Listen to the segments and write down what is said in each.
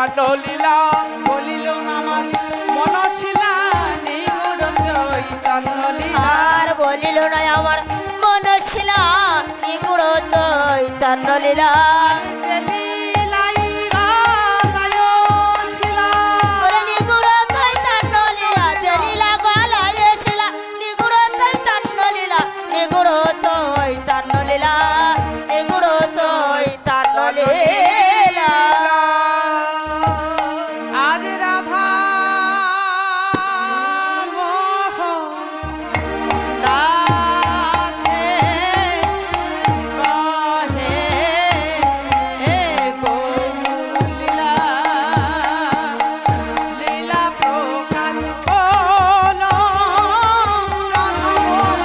চৈতন্য লীলা বলিল না আমার মনশিলা নিগুড় চৈতন্য লীলা আর বলিল না আমার মনশিলা নিগুড় চৈতন্য লীলা যে লীলাই গালায় শিলা ওরে নিগুড় চৈতন্য লীলা যে লীলা গলায় শিলা নিগুড় চৈতন্য লীলা নিগুড় চৈতন্য লীলা নিগুড় চৈতন্য লীলা আজ রাধা মোহন দাসে কহে গৌরলীলা লীলা প্রকাশ হলো রাধা মোহন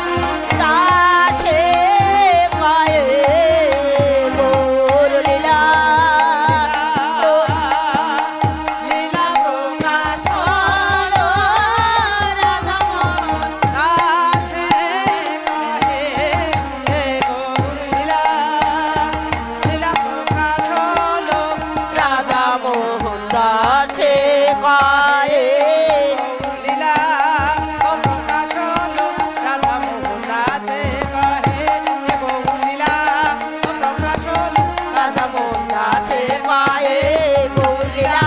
দাসে কয়ে গৌর লীলা লীলা প্রকাশ হলো রাধা মোহন দাসে কহে গৌরলীলা লীলা প্রকাশ হলো রাধা মোহন দাসে কয়ে লীলা প্রকাশ হলো রাধা মোহন দাসে কহে গৌরলীলা প্রকাশ হলো রাধা মোহন দাসে কয়ে গৌর লীলা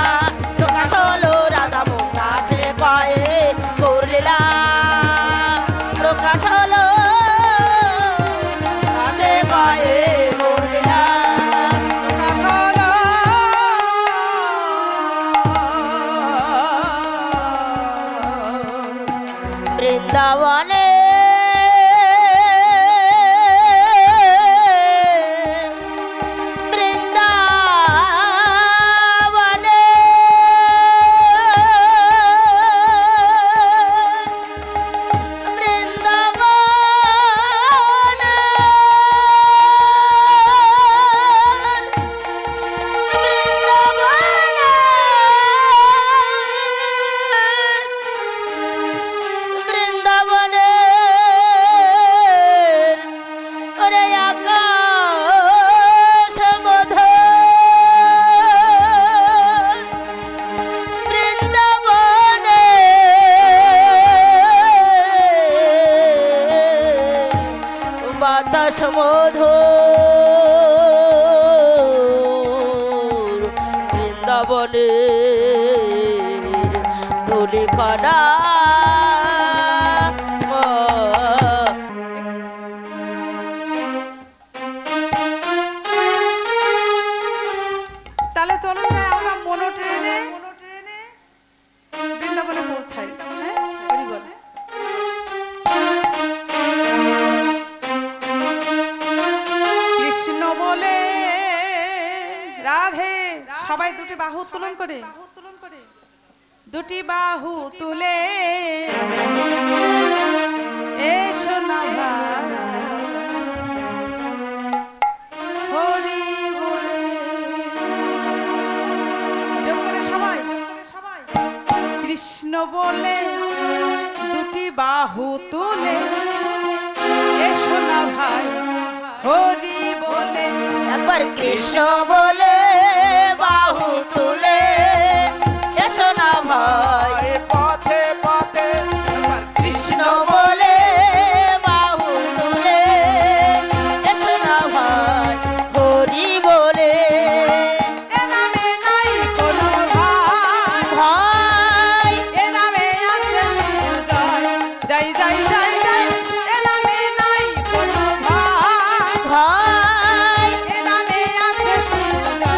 প্রকাশ হলো রাধা মোহন দাসে কয়ে গৌর লীলা প্রকাশ হলো দাসে কয়ে গৌর লীলা প্রকাশ হলো বৃন্দাবনে বৃন্দাবনে বৃন্দাবনে বৃন্দাবনে ওরে আকাশ মধু বৃন্দাবনে বাতাস মধু বৃন্দাবনে ধুলিখানা তাহলে চলো না আমরা মনো ট্রেনে বৃন্দাবনে পৌঁছাই হ্যাঁ হরি বল। কৃষ্ণ বলে রাধে সবাই দুটি বাহু উত্তোলন করে দুটি বাহু তুলে এসো না ভাই, হরি বলে জোর করে সবাই কৃষ্ণ বলে দুটি বাহু তুলে এসো না ভাই হরি বলে একবার কৃষ্ণ বলে বাহু তুলে এসো না ভাই পথে পথে কৃষ্ণ বলে বাহু তুলে এসো না ভাই হরি বলে এ নামে নাই কোনো ভাই ভাই এ নামে আছে সুজয় জয় জয় জয় জয় এ নামে নাই কোনো ভাই ভাই এ নামে আছে সুজয়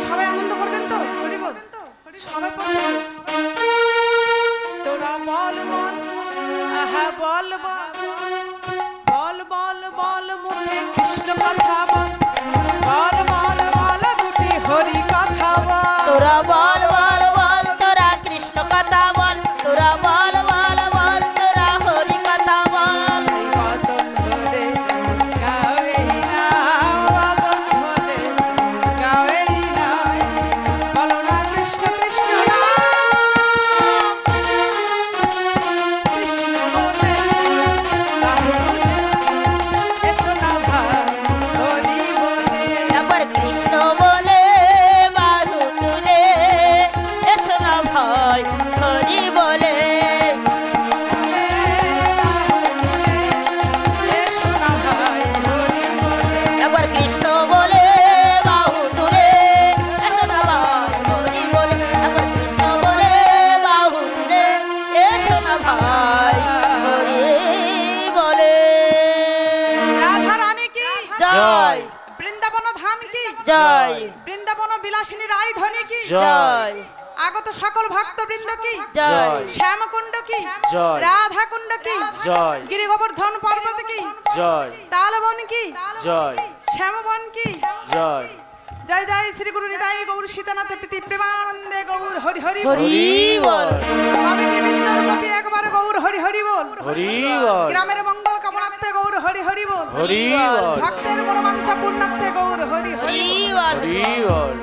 সবাই আনন্দ করবেন তো সবাই পড়তে হবে। তোরা বল বল আহা বল বল বল বল বল মুখে কৃষ্ণ কথা বল বল বল বল দুটি হরি কথা বল তোরা বল বল বল তোরা কৃষ্ণ কথা বল তোরা বল বল বল তোরা হরি কথা বল বাদন ধরে গাওই না বাদন ধরে গাওই না বলো না কৃষ্ণ কৃষ্ণ নাম কৃষ্ণ বলে বাহু এসো না ভাই হরি বলে একবার কৃষ্ণ বলে বাহু তুলে এসো না ভাই হরি বলে এসো না ভাই হরি বলে একবার কৃষ্ণ বলে বাহু তুলে এসো না ভাই হরি বলে একবার কৃষ্ণ বলে বাহু তুলে এসো না ভাই হরি বলে রাধা রানী কি জয় বৃন্দাবন ধাম কি জয় বৃন্দাবন বিলাসিনী রায় ধ্বনি কি জয় আগত সকল ভক্তবৃন্দ কি জয় শ্যামকুণ্ড কি জয়। রাধা কুণ্ড কি জয়। গিরি গোবর্ধন পর্বত কি জয় তালবন কি জয় শ্যামবন কি জয় জয় জয় শ্রী গুরু নিতাই গৌর সীতানাথ প্রীতি প্রেমানন্দে গৌর হরি হরি বল। হরি বল কমিটি বৃন্দর প্রতি একবার গৌর হরি হরি বল হরি বল গ্রামের মঙ্গল কামনার্থে গৌর হরি হরি বল হরি বল ভক্তের মনোবাঞ্ছা পূর্ণার্থে গৌর হরি হরি হরি বল। বল হরি বল